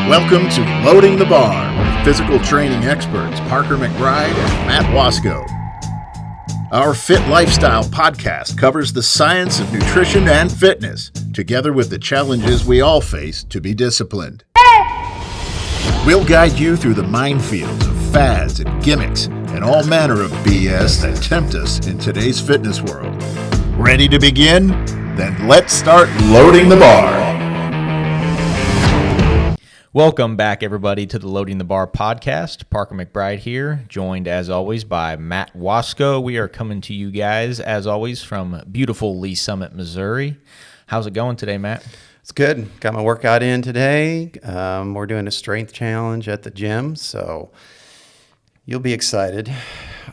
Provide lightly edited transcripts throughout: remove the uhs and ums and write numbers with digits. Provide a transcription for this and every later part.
Welcome to Loading the Bar with physical training experts Parker McBride and Matt Wasco. Our Fit Lifestyle podcast covers the science of nutrition and fitness, together with the challenges we all face to be disciplined. We'll guide you through the minefields of fads and gimmicks and all manner of BS that tempt us in today's fitness world. Ready to begin? Then let's start loading the bar. Welcome back, everybody, to the Loading the Bar podcast. Parker McBride here, joined as always by Matt Wasco. We are coming to you guys, as always, from beautiful Lee Summit, Missouri. How's it going today, Matt? It's good. Got my workout in today. We're doing a strength challenge at the gym, so you'll be excited.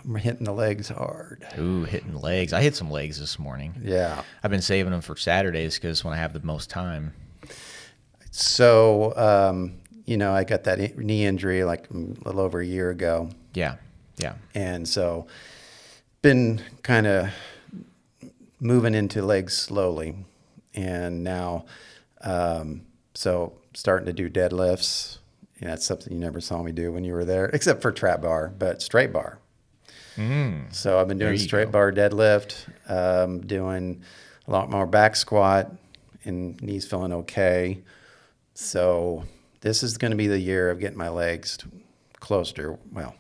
I'm hitting the legs hard. Ooh, hitting legs. I hit some legs this morning. Yeah. I've been saving them for Saturdays because when I have the most time. So, I got that knee injury like a little over a year ago. Yeah. And so been kind of moving into legs slowly. And now, so starting to do deadlifts. That's something you never saw me do when you were there, except for trap bar, but straight bar. So I've been doing straight bar deadlift, doing a lot more back squat, and knees feeling okay. So this is going to be the year of getting my legs closer. Well,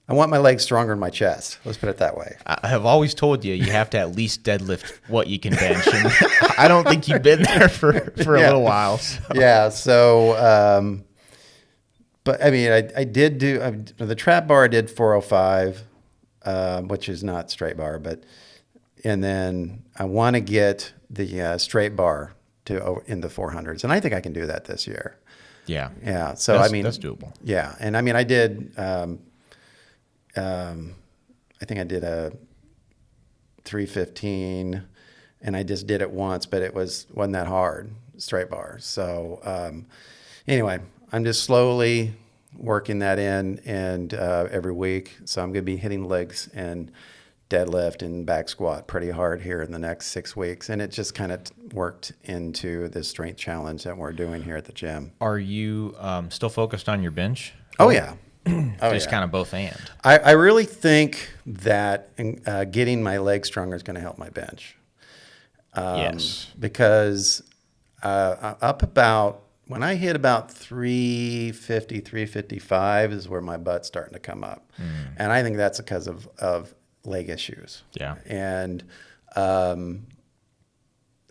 I want my legs stronger in my chest. Let's put it that way. I have always told you have to at least deadlift what you can bench. And I don't think you've been there for a little while. So. Yeah. So, but I mean, I did do the trap bar. I did 405, which is not straight bar, and then I want to get the straight bar to in the 400s, and I think I can do that this year. Yeah. So that's doable. Yeah, and I mean, I did. I think I did a 315, and I just did it once, but it wasn't that hard, straight bar. So anyway, I'm just slowly working that in, and every week. So I'm going to be hitting legs and deadlift and back squat pretty hard here in the next 6 weeks. And it just kind of worked into this strength challenge that we're doing here at the gym. Are you still focused on your bench? Oh, yeah. Just kind of both and. I really think that getting my legs stronger is going to help my bench. Yes. Because when I hit about 350, 355 is where my butt's starting to come up. And I think that's because of leg issues. Yeah. And so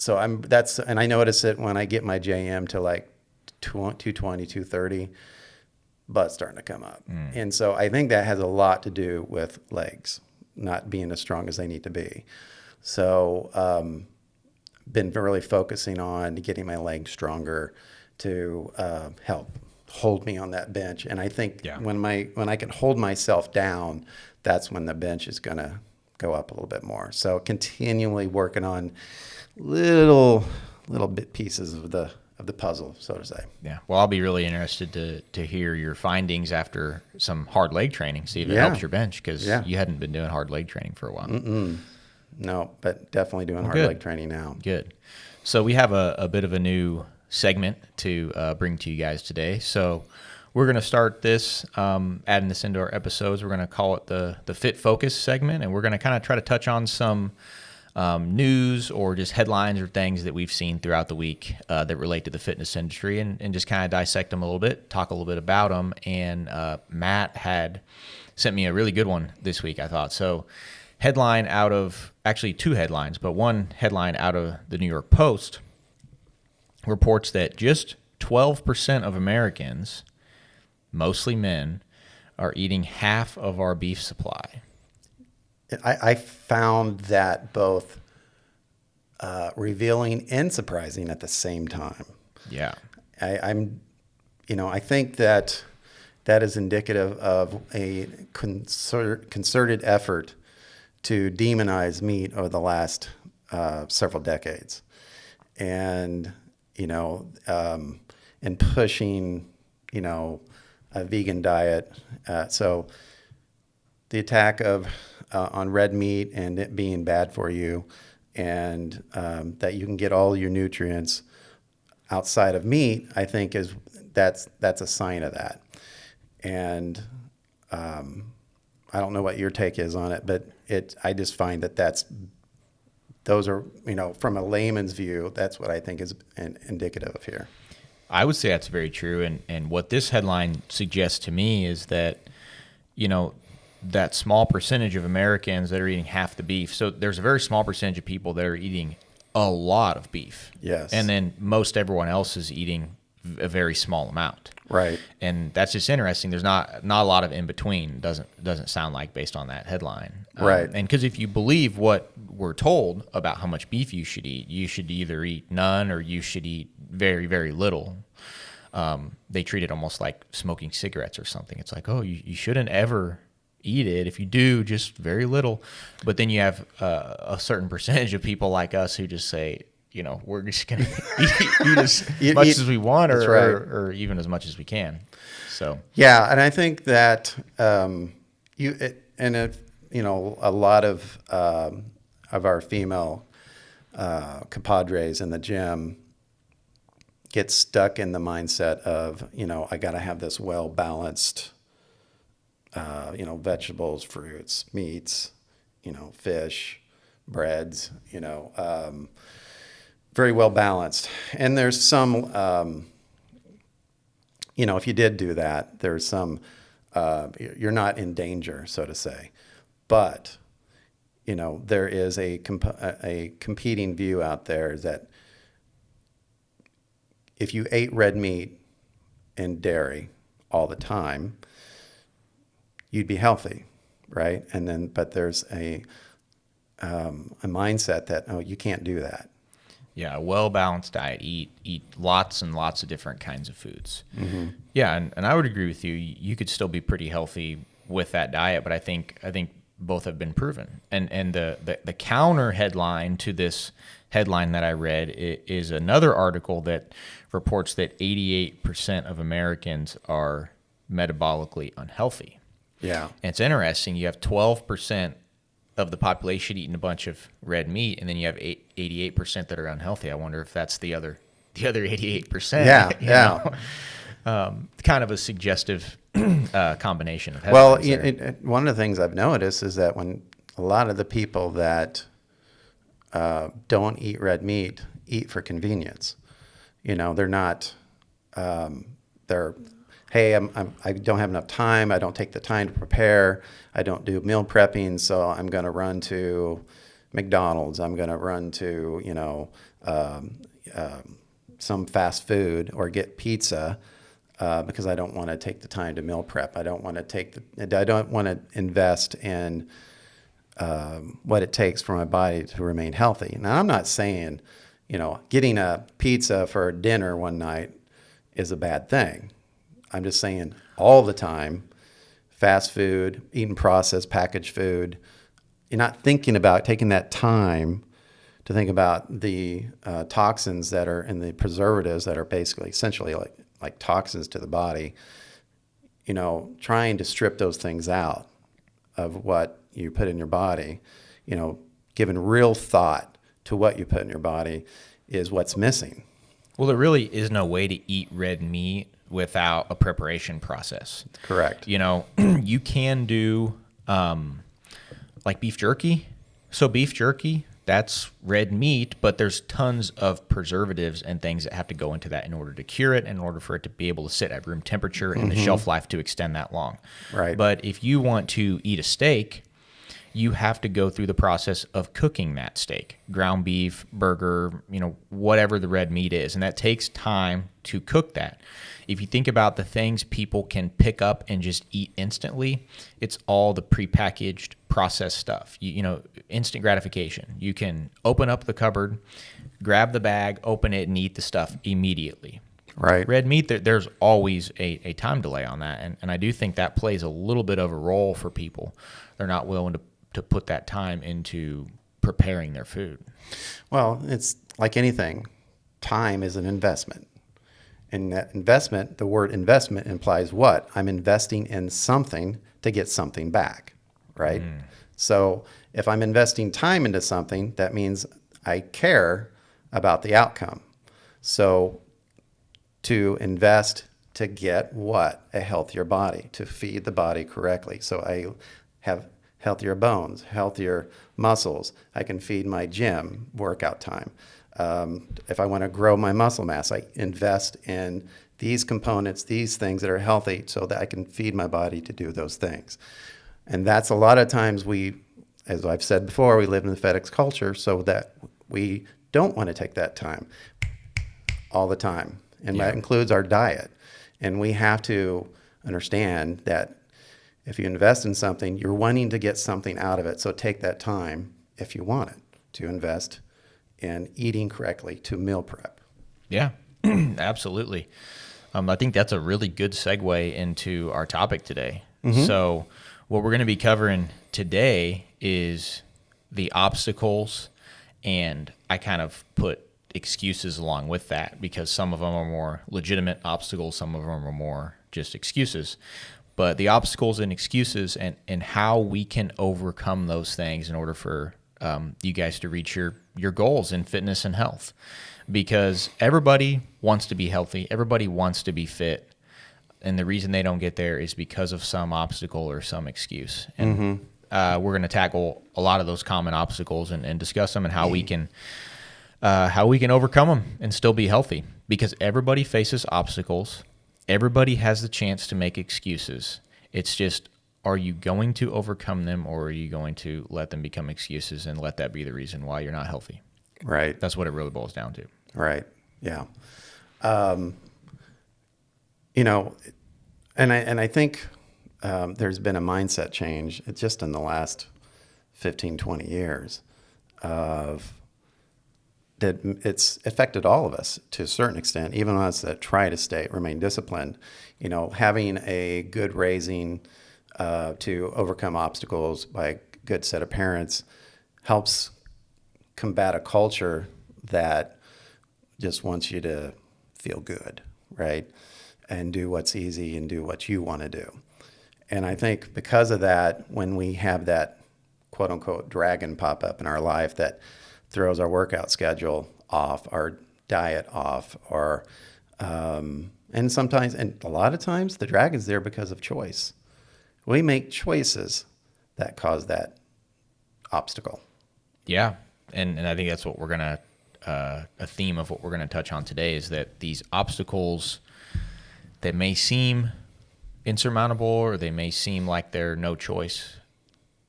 and I notice it when I get my JM to like 220, 230, butt's starting to come up. And so I think that has a lot to do with legs not being as strong as they need to be. So been really focusing on getting my legs stronger to help hold me on that bench. And I think when I can hold myself down, that's when the bench is going to go up a little bit more. So continually working on little bit pieces of the puzzle, so to say. Yeah. Well, I'll be really interested to hear your findings after some hard leg training, see if it helps your bench, because you hadn't been doing hard leg training for a while. No, but definitely doing hard leg training now. Good. So we have a bit of a new segment to bring to you guys today. So we're going to start this, adding this into our episodes. We're going to call it the Fit Focus segment, and we're going to kind of try to touch on some news or just headlines or things that we've seen throughout the week that relate to the fitness industry, and just kind of dissect them a little bit, talk a little bit about them. And Matt had sent me a really good one this week, I thought. So headline out of, actually two headlines, but one headline out of the New York Post reports that just 12% of Americans, mostly men, are eating half of our beef supply. I found that both revealing and surprising at the same time. Yeah. I think that is indicative of a concerted effort to demonize meat over the last several decades. And, and pushing, a vegan diet. So the attack on red meat and it being bad for you, and that you can get all your nutrients outside of meat, I think that's a sign of that. And I don't know what your take is on it, but I just find those are, from a layman's view, that's what I think is indicative of here. I would say that's very true. And what this headline suggests to me is that, that small percentage of Americans that are eating half the beef. So there's a very small percentage of people that are eating a lot of beef. Yes. And then most everyone else is eating a very small amount. Right. And that's just interesting. There's not a lot of in between. Doesn't sound like based on that headline. Right. And because if you believe what we're told about how much beef you should either eat none or you should eat very, very little. They treat it almost like smoking cigarettes or something. It's like, oh, you shouldn't ever eat it. If you do, just very little. But then you have a certain percentage of people like us who just say, we're just going to eat as much as we want or even as much as we can. So yeah, and I think that a lot of our female compadres in the gym get stuck in the mindset of, I got to have this well-balanced, vegetables, fruits, meats, fish, breads, very well balanced. And there's some, if you did do that, there's some, you're not in danger, so to say. But, there is a competing view out there that if you ate red meat and dairy all the time, you'd be healthy, right? And then, but there's a mindset that, oh, you can't do that. Yeah, a well-balanced diet. Eat lots and lots of different kinds of foods. Mm-hmm. Yeah, and I would agree with you. You could still be pretty healthy with that diet, but I think both have been proven. And the counter headline to this headline that I read is another article that reports that 88% of Americans are metabolically unhealthy. Yeah. And it's interesting. You have 12% of the population eating a bunch of red meat, and then you have 88% that are unhealthy. I wonder if that's the other 88%. Yeah. Kind of a suggestive combination of headlines. Well, one of the things I've noticed is that when a lot of the people that don't eat red meat eat for convenience, they're not. Hey, I don't have enough time. I don't take the time to prepare. I don't do meal prepping, so I'm going to run to McDonald's. I'm going to run to some fast food or get pizza because I don't want to take the time to meal prep. I don't want to invest in what it takes for my body to remain healthy. Now, I'm not saying, getting a pizza for dinner one night is a bad thing. I'm just saying all the time, fast food, eating processed packaged food, you're not thinking about taking that time to think about the toxins that are in the preservatives that are basically essentially like toxins to the body, trying to strip those things out of what you put in your body, giving real thought to what you put in your body is what's missing. Well, there really is no way to eat red meat without a preparation process. Correct. You can do like beef jerky. So beef jerky, that's red meat, but there's tons of preservatives and things that have to go into that in order to cure it, in order for it to be able to sit at room temperature and the shelf life to extend that long. Right. But if you want to eat a steak, you have to go through the process of cooking that steak, ground beef, burger, whatever the red meat is. And that takes time to cook that. If you think about the things people can pick up and just eat instantly, it's all the prepackaged processed stuff. Instant gratification. You can open up the cupboard, grab the bag, open it, and eat the stuff immediately. Right. Red meat, there's always a time delay on that. And I do think that plays a little bit of a role for people. They're not willing to put that time into preparing their food. Well, it's like anything. Time is an investment. And that investment, the word investment implies what? I'm investing in something to get something back, right? So if I'm investing time into something, that means I care about the outcome. So to invest to get what? A healthier body, to feed the body correctly. So I have healthier bones, healthier muscles. I can feed my gym workout time. If I want to grow my muscle mass, I invest in these components, these things that are healthy so that I can feed my body to do those things. And that's a lot of times as I've said before, we live in the FedEx culture so that we don't want to take that time all the time. And that includes our diet. And we have to understand that if you invest in something, you're wanting to get something out of it. So take that time, if you want it, to invest in eating correctly, to meal prep. Yeah, absolutely. I think that's a really good segue into our topic today. So what we're going to be covering today is the obstacles, and I kind of put excuses along with that because some of them are more legitimate obstacles, some of them are more just excuses. But the obstacles and excuses and how we can overcome those things in order for you guys to reach your goals in fitness and health. Because everybody wants to be healthy, everybody wants to be fit, and the reason they don't get there is because of some obstacle or some excuse. And we're going to tackle a lot of those common obstacles and discuss them and how we can overcome them and still be healthy. Because everybody faces obstacles, everybody has the chance to make excuses. It's just, are you going to overcome them, or are you going to let them become excuses and let that be the reason why you're not healthy? Right. That's what it really boils down to. Right. Yeah. And I think there's been a mindset change just in the last 15, 20 years of that it's affected all of us to a certain extent, even us that try to remain disciplined. Having a good raising to overcome obstacles by a good set of parents helps combat a culture that just wants you to feel good, right? And do what's easy and do what you want to do. And I think because of that, when we have that quote unquote dragon pop up in our life that throws our workout schedule off, our diet off, or and a lot of times the dragon's there because of choice. We make choices that cause that obstacle. Yeah. And I think that's what we're going to, a theme of what we're going to touch on today is that these obstacles that may seem insurmountable or they may seem like they're no choice,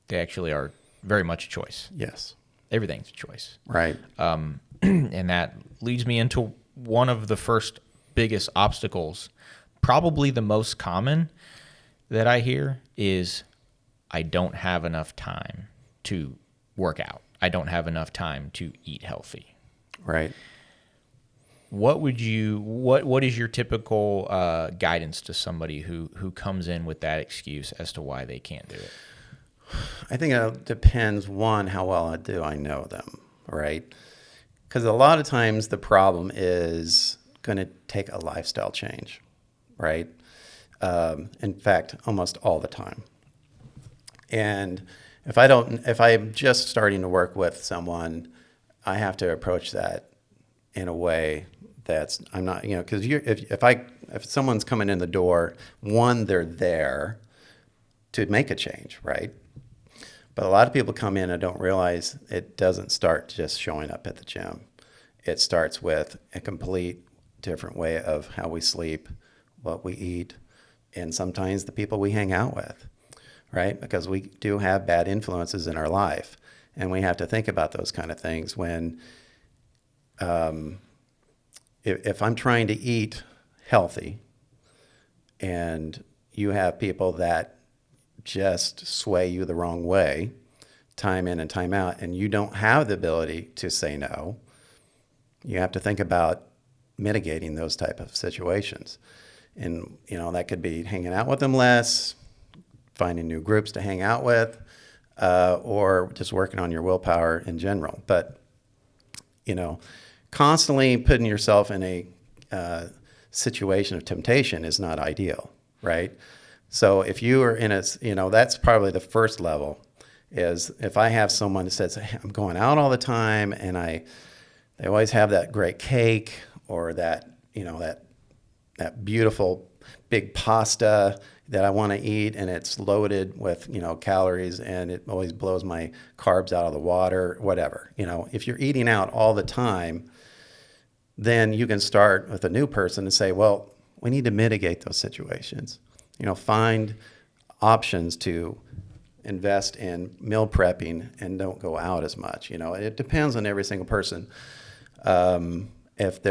they actually are very much a choice. Yes. Everything's a choice. Right. And that leads me into one of the first biggest obstacles, probably the most common that I hear is I don't have enough time to work out. I don't have enough time to eat healthy. Right. What is your typical guidance to somebody who comes in with that excuse as to why they can't do it? I think it depends, one, how well do I know them, right? Because a lot of times the problem is going to take a lifestyle change, right? In fact, almost all the time. And if I'm just starting to work with someone, I have to approach that in a way that's, I'm not, because if someone's coming in the door, one, they're there to make a change, right? But a lot of people come in and don't realize it doesn't start just showing up at the gym. It starts with a complete different way of how we sleep, what we eat, and sometimes the people we hang out with, right? Because we do have bad influences in our life, and we have to think about those kind of things when, if I'm trying to eat healthy and you have people that just sway you the wrong way, time in and time out, and you don't have the ability to say no, you have to think about mitigating those type of situations. And, that could be hanging out with them less, finding new groups to hang out with, or just working on your willpower in general. But, constantly putting yourself in a situation of temptation is not ideal, right? So if you are in that's probably the first level, is if I have someone that says, hey, I'm going out all the time and they always have that great cake or that that beautiful big pasta that I want to eat, and it's loaded with, calories, and it always blows my carbs out of the water, whatever. If you're eating out all the time, then you can start with a new person and say, well, we need to mitigate those situations. Find options to invest in meal prepping and don't go out as much. It depends on every single person. If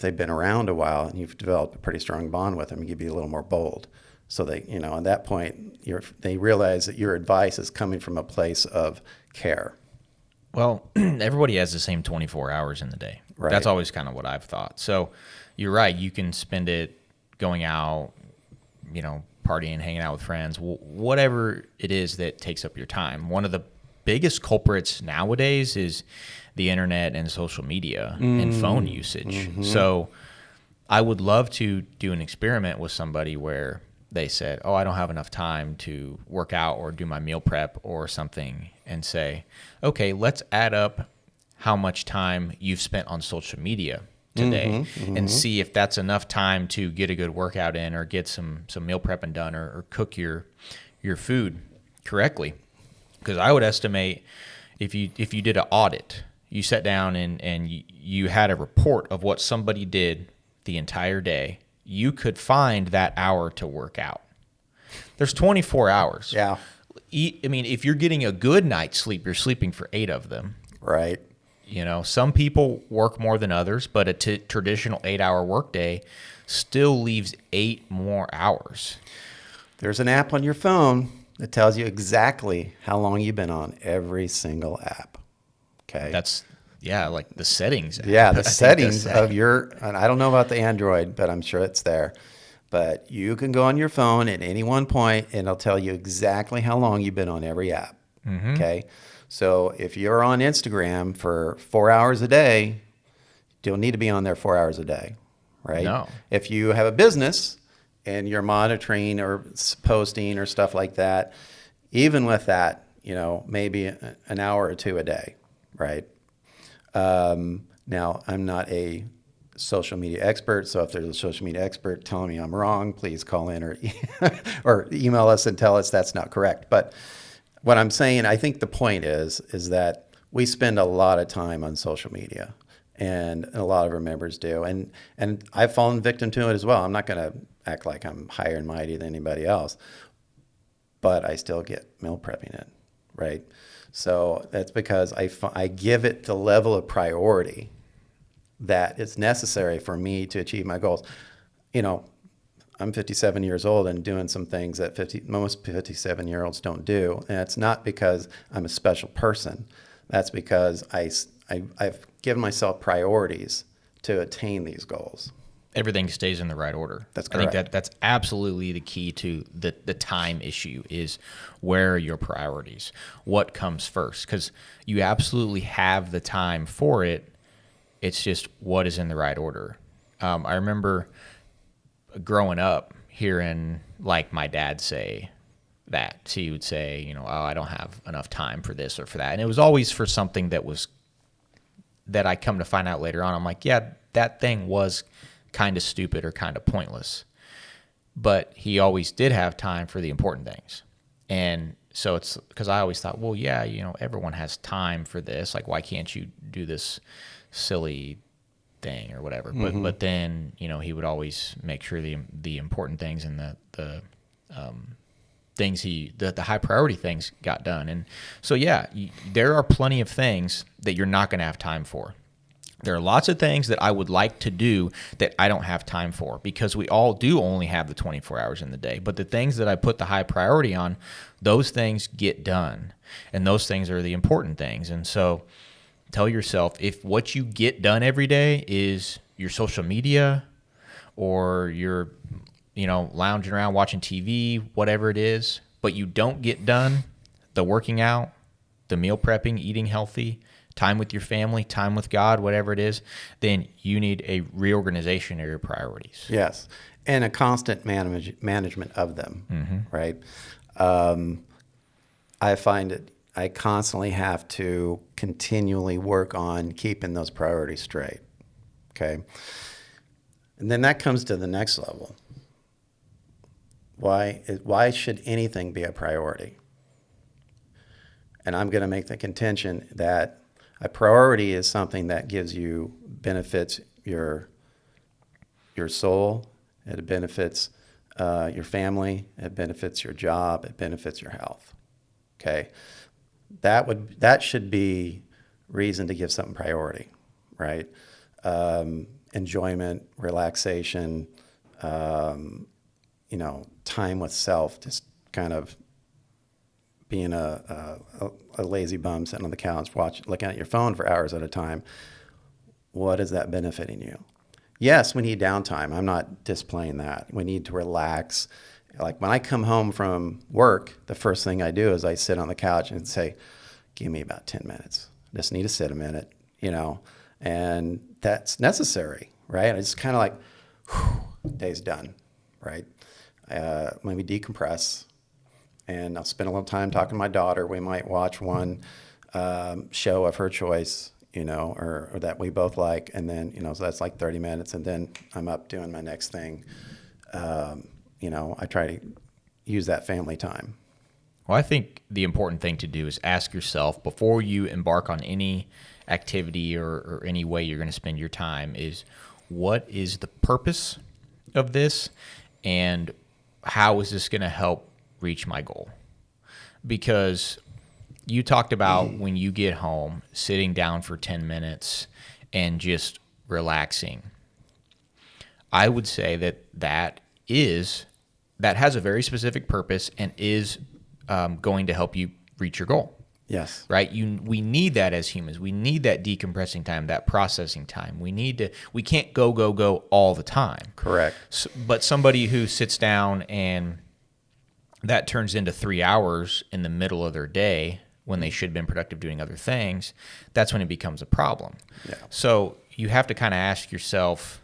they've been around a while and you've developed a pretty strong bond with them, you'd be a little more bold. So they, at that point, they realize that your advice is coming from a place of care. Well, everybody has the same 24 hours in the day. Right. That's always kind of what I've thought. So you're right. You can spend it going out, partying, hanging out with friends, whatever it is that takes up your time. One of the biggest culprits nowadays is the internet and social media and phone usage. Mm-hmm. So I would love to do an experiment with somebody where they said, I don't have enough time to work out or do my meal prep or something, and say, okay, let's add up how much time you've spent on social media today and see if that's enough time to get a good workout in or get some meal prepping done or cook your food correctly. Because I would estimate if you did an audit, you sat down and you had a report of what somebody did the entire day, you could find that hour to work out. There's 24 hours. Yeah. If you're getting a good night's sleep, you're sleeping for 8 of them. Right. Some people work more than others, but a traditional 8-hour workday still leaves 8 more hours. There's an app on your phone that tells you exactly how long you've been on every single app. Okay. That's, like the settings. Yeah, the settings of and I don't know about the Android, but I'm sure it's there. But you can go on your phone at any one point and it'll tell you exactly how long you've been on every app. Mm-hmm. Okay. So if you're on Instagram for 4 hours a day, you don't need to be on there 4 hours a day, right? No. If you have a business and you're monitoring or posting or stuff like that, even with that, maybe an hour or 2 a day, right? Now, I'm not a social media expert, so if there's a social media expert telling me I'm wrong, please call in or email us and tell us that's not correct. But what I'm saying, I think the point is that we spend a lot of time on social media, and a lot of our members do, and I've fallen victim to it as well. I'm not going to act like I'm higher and mighty than anybody else, but I still get meal prepping in, right? So that's because I give it the level of priority that is necessary for me to achieve my goals. I'm 57 years old and doing some things that most 57-year-olds don't do. And it's not because I'm a special person. That's because I've given myself priorities to attain these goals. Everything stays in the right order. That's correct. I think that's absolutely the key to the time issue is where are your priorities? What comes first? Because you absolutely have the time for it. It's just what is in the right order. I remember growing up hearing like my dad say that. So he would say, I don't have enough time for this or for that. And it was always for something that I come to find out later on. I'm like, yeah, that thing was kind of stupid or kind of pointless. But he always did have time for the important things. And so it's because I always thought, well, yeah, everyone has time for this. Like, why can't you do this silly thing or whatever? Mm-hmm. But then, he would always make sure the important things and the things the high priority things got done. And so, there are plenty of things that you're not going to have time for. There are lots of things that I would like to do that I don't have time for because we all do only have the 24 hours in the day. But the things that I put the high priority on, those things get done. And those things are the important things. And so tell yourself, if what you get done every day is your social media or you're, lounging around watching TV, whatever it is, but you don't get done the working out, the meal prepping, eating healthy, time with your family, time with God, whatever it is, then you need a reorganization of your priorities. Yes, and a constant management of them, right? I find it, I constantly have to continually work on keeping those priorities straight, okay? And then that comes to the next level. Why should anything be a priority? And I'm going to make the contention that a priority is something that gives you benefits your soul, it benefits your family, it benefits your job, it benefits your health. Okay, that should be reason to give something priority, right? Enjoyment, relaxation, time with self, just kind of being a lazy bum sitting on the couch, looking at your phone for hours at a time. What is that benefiting you? Yes, we need downtime. I'm not displaying that. We need to relax. Like when I come home from work, the first thing I do is I sit on the couch and say, give me about 10 minutes. I just need to sit a minute, and that's necessary, right? I just kind of like, day's done, right? Maybe decompress, and I'll spend a little time talking to my daughter. We might watch one show of her choice, or that we both like, and then, so that's like 30 minutes, and then I'm up doing my next thing. I try to use that family time. Well, I think the important thing to do is ask yourself before you embark on any activity or any way you're going to spend your time is, what is the purpose of this, and how is this going to help reach my goal? Because you talked about when you get home, sitting down for 10 minutes and just relaxing. I would say that has a very specific purpose and is going to help you reach your goal. Yes. Right? We need that as humans. We need that decompressing time, that processing time. We can't go all the time. Correct. But somebody who sits down and that turns into 3 hours in the middle of their day when they should have been productive doing other things, that's when it becomes a problem. Yeah. So you have to kind of ask yourself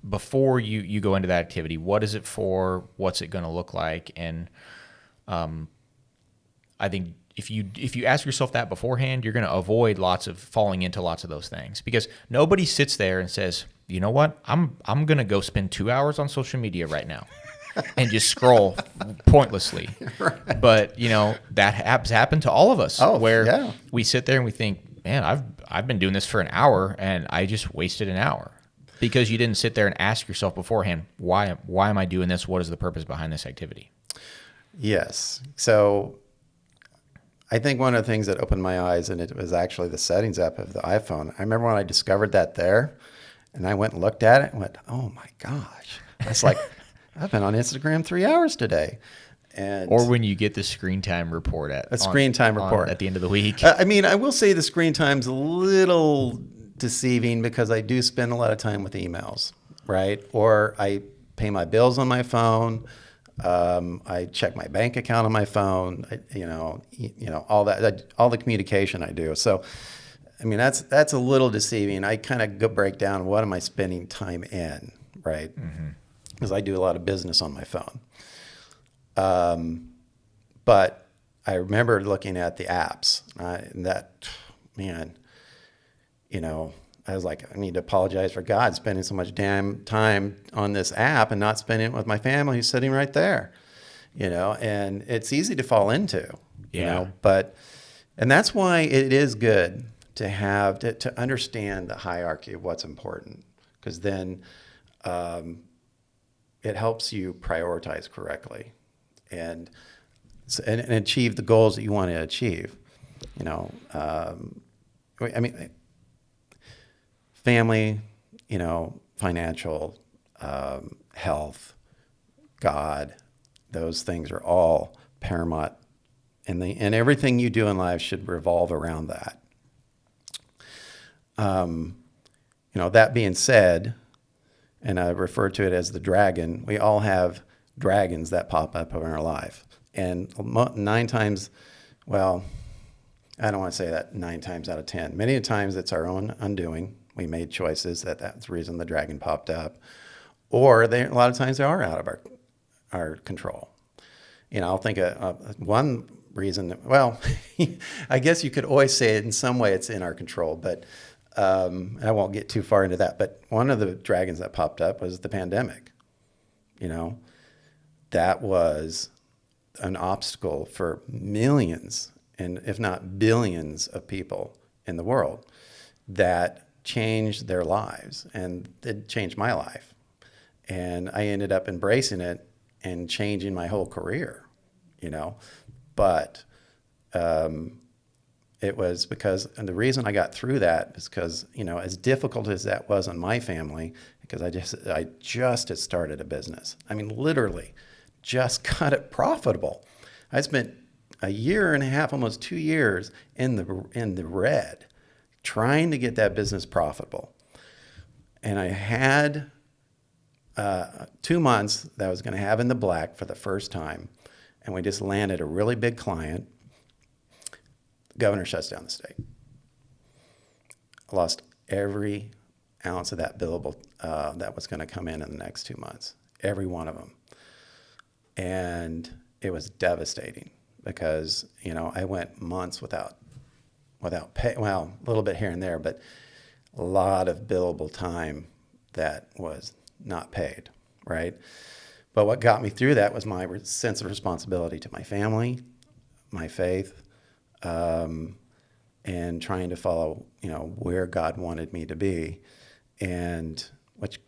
before you go into that activity, what is it for? What's it going to look like? And I think if you ask yourself that beforehand, you're going to avoid falling into lots of those things, because nobody sits there and says, you know what, I'm going to go spend 2 hours on social media right now and just scroll pointlessly. Right. But that has happened to all of us, where we sit there and we think, man, I've been doing this for an hour and I just wasted an hour, because you didn't sit there and ask yourself beforehand, why am I doing this? What is the purpose behind this activity? Yes. So I think one of the things that opened my eyes, and it was actually the settings app of the iPhone. I remember when I discovered that there, and I went and looked at it and went, oh my gosh. It's like, I've been on Instagram 3 hours today. Or when you get the screen time report at the end of the week. I will say the screen time's a little deceiving, because I do spend a lot of time with emails, right? Or I pay my bills on my phone. I check my bank account on my phone. All that, all the communication I do. So, that's a little deceiving. I kind of break down, what am I spending time in, right? Because I do a lot of business on my phone. But I remember looking at the apps, and I was like, I need to apologize for God spending so much damn time on this app and not spending it with my family who's sitting right there, and it's easy to fall into, and that's why it is good to have to understand the hierarchy of what's important, because then it helps you prioritize correctly and achieve the goals that you want to achieve. Family, financial, health, God, those things are all paramount, and everything you do in life should revolve around that. That being said, and I refer to it as the dragon, we all have dragons that pop up in our life. And 9 times, well, I don't want to say that 9 times out of 10. Many times it's our own undoing. We made choices that's the reason the dragon popped up. Or a lot of times they are out of our control. I'll think of one reason, I guess you could always say it in some way it's in our control, but I won't get too far into that, but one of the dragons that popped up was the pandemic. That was an obstacle for millions, and if not billions of people in the world that changed their lives, and it changed my life. And I ended up embracing it and changing my whole career, but it was because, and the reason I got through that is because, as difficult as that was on my family, because I just had started a business. I mean, literally just got it profitable. I spent a year and a half, almost 2 years in the red, trying to get that business profitable. And I had 2 months that I was going to have in the black for the first time. And we just landed a really big client. The governor shuts down the state. I lost every ounce of that billable that was going to come in the next 2 months, every one of them. And it was devastating because, I went months without pay. Well, a little bit here and there, but a lot of billable time that was not paid, right? But what got me through that was my sense of responsibility to my family, my faith, and trying to follow, where God wanted me to be, and which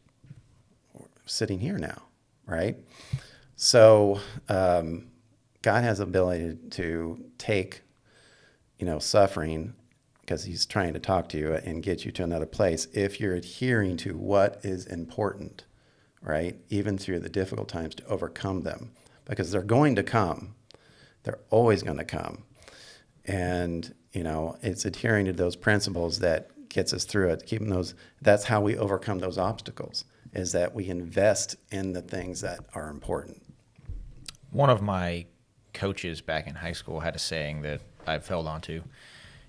sitting here now, right? So God has the ability to take, suffering, because he's trying to talk to you and get you to another place if you're adhering to what is important, right? Even through the difficult times, to overcome them, because they're going to come. They're always going to come. And, it's adhering to those principles that gets us through it, keeping those. That's how we overcome those obstacles, is that we invest in the things that are important. One of my coaches back in high school had a saying that I've held on to,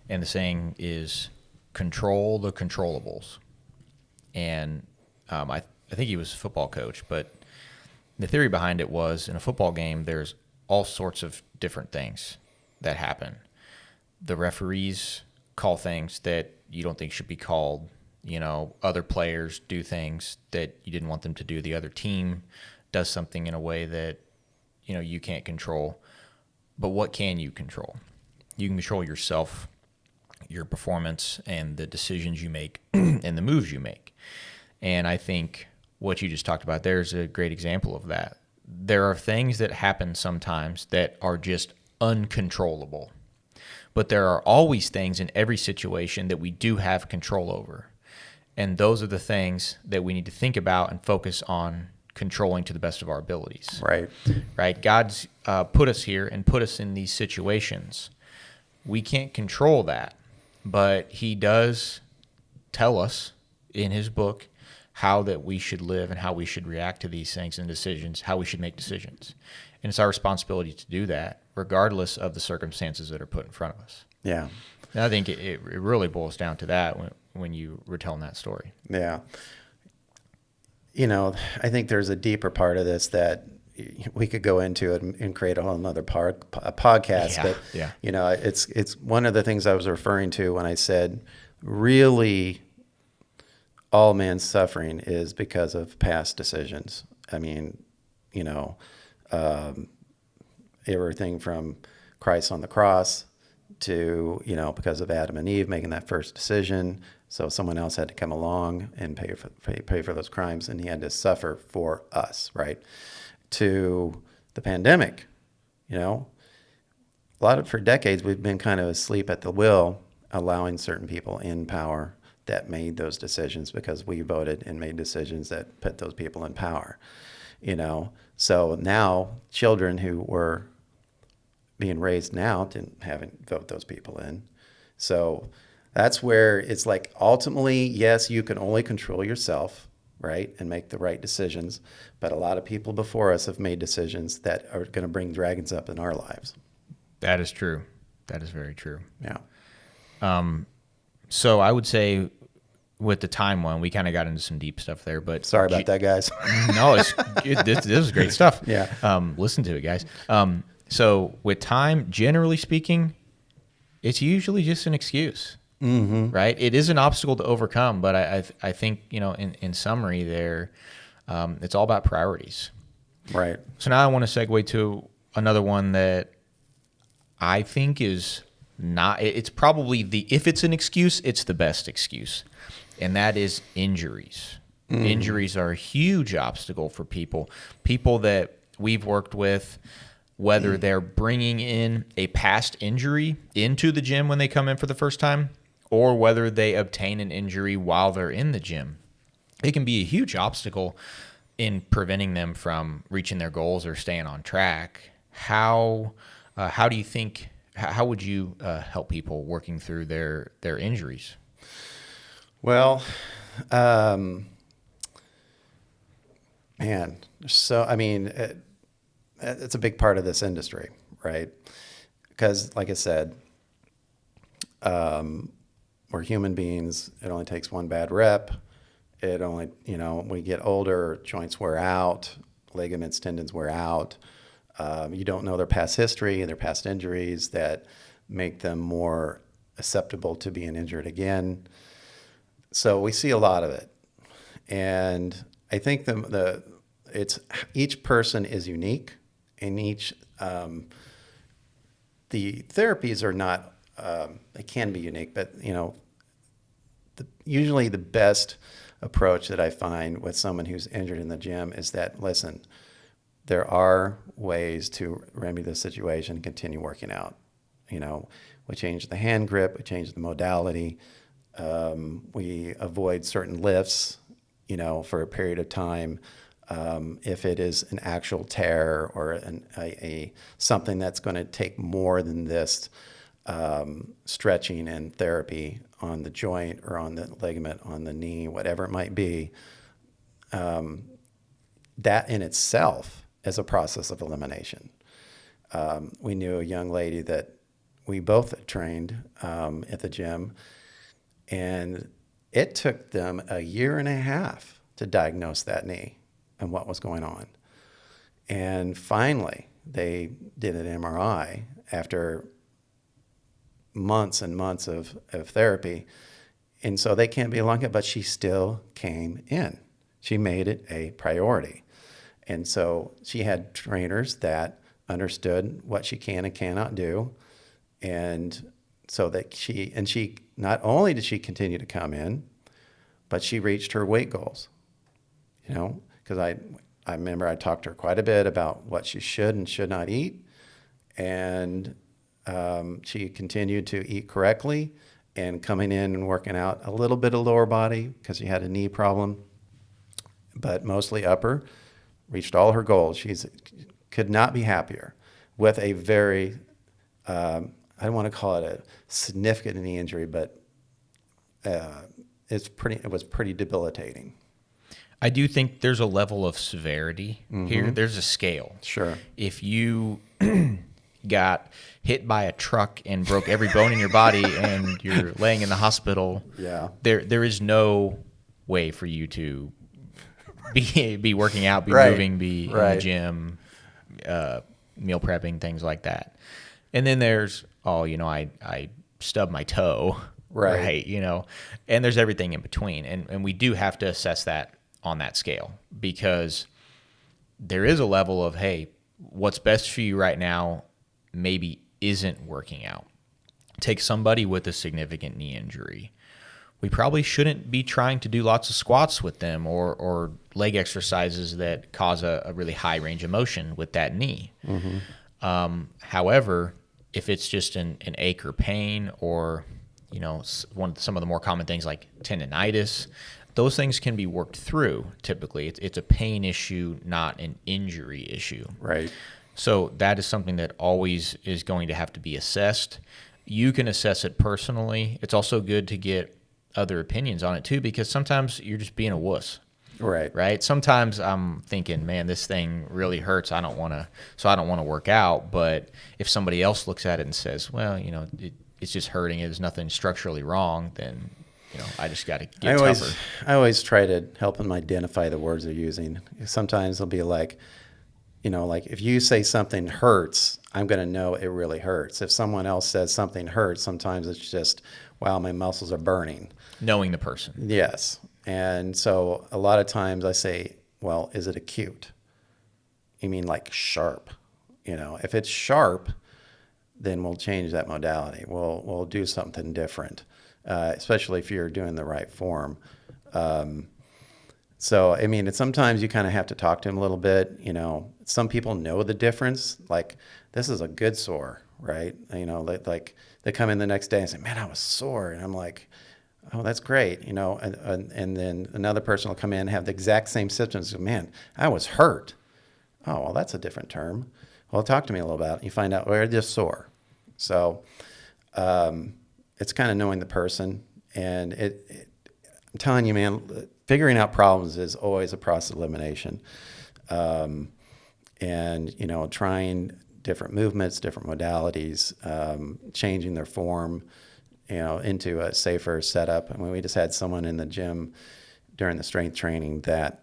and the saying is, control the controllables. And I think he was a football coach, but the theory behind it was, in a football game, there's all sorts of different things that happen. The referees call things that you don't think should be called. Other players do things that you didn't want them to do. The other team does something in a way that, you can't control. But what can you control? You can control yourself, your performance, and the decisions you make and the moves you make. And I think what you just talked about there is a great example of that. There are things that happen sometimes that are just uncontrollable. But there are always things in every situation that we do have control over. And those are the things that we need to think about and focus on controlling to the best of our abilities. Right? God's put us here and put us in these situations. We can't control that, but he does tell us in his book how that we should live and how we should react to these things and decisions, how we should make decisions. And it's our responsibility to do that, regardless of the circumstances that are put in front of us. Yeah. And I think it really boils down to that when you were telling that story. Yeah. I think there's a deeper part of this that we could go into it and create a whole another podcast. Yeah, but, it's one of the things I was referring to when I said, really, all man's suffering is because of past decisions. I mean, everything from Christ on the cross to, because of Adam and Eve making that first decision. So someone else had to come along and pay for those crimes, and he had to suffer for us, right? To the pandemic, for decades, we've been kind of asleep at the wheel, allowing certain people in power that made those decisions because we voted and made decisions that put those people in power, So now children who were being raised now haven't vote those people in. So that's where it's like, ultimately, yes, you can only control yourself, right, and make the right decisions. But a lot of people before us have made decisions that are going to bring dragons up in our lives. That is true. That is very true. Yeah. So I would say with the time one, we kind of got into some deep stuff there. But sorry about that, guys. No, this is great stuff. Yeah. Listen to it, guys. So with time, generally speaking, it's usually just an excuse. right? It is an obstacle to overcome, but I think, in summary there, it's all about priorities. Right. So now I want to segue to another one that I think is not, it's probably if it's an excuse, it's the best excuse. And that is injuries. Injuries are a huge obstacle for people that we've worked with, whether they're bringing in a past injury into the gym when they come in for the first time, or whether they obtain an injury while they're in the gym. It can be a huge obstacle in preventing them from reaching their goals or staying on track. How do you think, how would you help people working through their injuries? Well, man, so, I mean, it's a big part of this industry, right? Because like I said, we're human beings. It only takes one bad rep. We get older, joints wear out, ligaments, tendons wear out. You don't know their past history and their past injuries that make them more susceptible to being injured again. So we see a lot of it. And I think each person is unique, and the therapies are not, they can be unique, but usually the best approach that I find with someone who's injured in the gym is that, listen, there are ways to remedy the situation and continue working out. We change the hand grip, we change the modality, we avoid certain lifts, for a period of time. If it is an actual tear or something that's going to take more than this stretching and therapy on the joint or on the ligament, on the knee, whatever it might be, that in itself is a process of elimination. We knew a young lady that we both trained at the gym, and it took them 1.5 years to diagnose that knee and what was going on. And finally, they did an MRI after months and months of therapy. And so they can't be longer, but she still came in. She made it a priority. And so she had trainers that understood what she can and cannot do. And so that she not only did she continue to come in, but she reached her weight goals, because I remember I talked to her quite a bit about what she should and should not eat. And she continued to eat correctly and coming in and working out a little bit of lower body because she had a knee problem, but mostly upper, reached all her goals. Could not be happier with a very, I don't want to call it a significant knee injury, but it was pretty debilitating. I do think there's a level of severity here. There's a scale. Sure. If you got hit by a truck and broke every bone in your body and you're laying in the hospital, there is no way for you to be working out, be moving, be in the gym, meal prepping, things like that. And then there's, I stubbed my toe, right? And there's everything in between. And we do have to assess that on that scale, because there is a level of, hey, what's best for you right now maybe isn't working out. Take somebody with a significant knee injury. We probably shouldn't be trying to do lots of squats with them or leg exercises that cause a really high range of motion with that knee. However, if it's just an ache or pain, or some of the more common things like tendonitis, those things can be worked through. Typically, it's a pain issue, not an injury issue. Right. So that is something that always is going to have to be assessed. You can assess it personally. It's also good to get other opinions on it too, because sometimes you're just being a wuss. Right. Sometimes I'm thinking, man, this thing really hurts. I don't want to work out. But if somebody else looks at it and says, well, it's just hurting, there's nothing structurally wrong, then I just got to get tougher. I always try to help them identify the words they're using. Sometimes they'll be like, like if you say something hurts, I'm going to know it really hurts. If someone else says something hurts, sometimes it's just wow, my muscles are burning. Knowing the person. Yes. And so a lot of times I say, well, is it acute? You mean like sharp? If it's sharp, then we'll change that modality. We'll do something different, especially if you're doing the right form. So, I mean, sometimes you kind of have to talk to him a little bit. Some people know the difference. Like, this is a good sore, right? Like they come in the next day and say, man, I was sore. And I'm like, oh, that's great. And then another person will come in and have the exact same symptoms. Man, I was hurt. Oh, well, that's a different term. Well, talk to me a little about it. You find out where they're sore. So it's kind of knowing the person. And I'm telling you, man, figuring out problems is always a process of elimination. And, trying different movements, different modalities, changing their form, into a safer setup. I mean, we just had someone in the gym during the strength training that,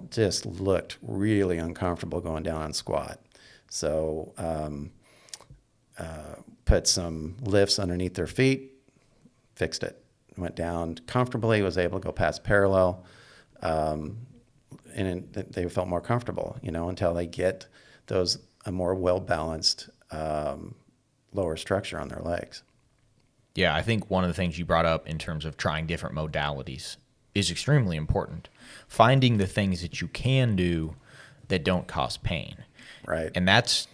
just looked really uncomfortable going down on squat. So put some lifts underneath their feet, fixed it, went down comfortably, was able to go past parallel, and they felt more comfortable, until they get a more well-balanced lower structure on their legs. Yeah, I think one of the things you brought up in terms of trying different modalities is extremely important. Finding the things that you can do that don't cause pain. Right. And that's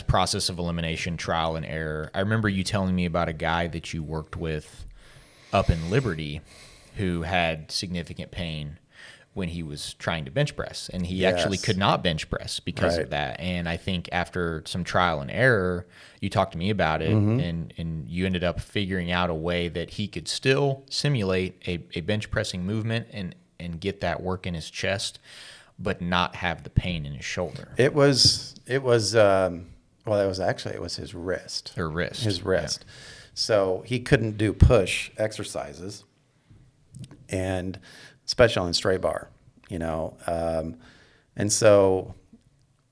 process of elimination, trial and error. I remember you telling me about a guy that you worked with up in Liberty who had significant pain when he was trying to bench press, and he actually could not bench press because of that. And I think after some trial and error, you talked to me about it, and you ended up figuring out a way that he could still simulate a bench pressing movement and get that work in his chest, but not have the pain in his shoulder. It was his wrist. Or wrist. His wrist. Yeah. So he couldn't do push exercises, and especially on straight bar, and so,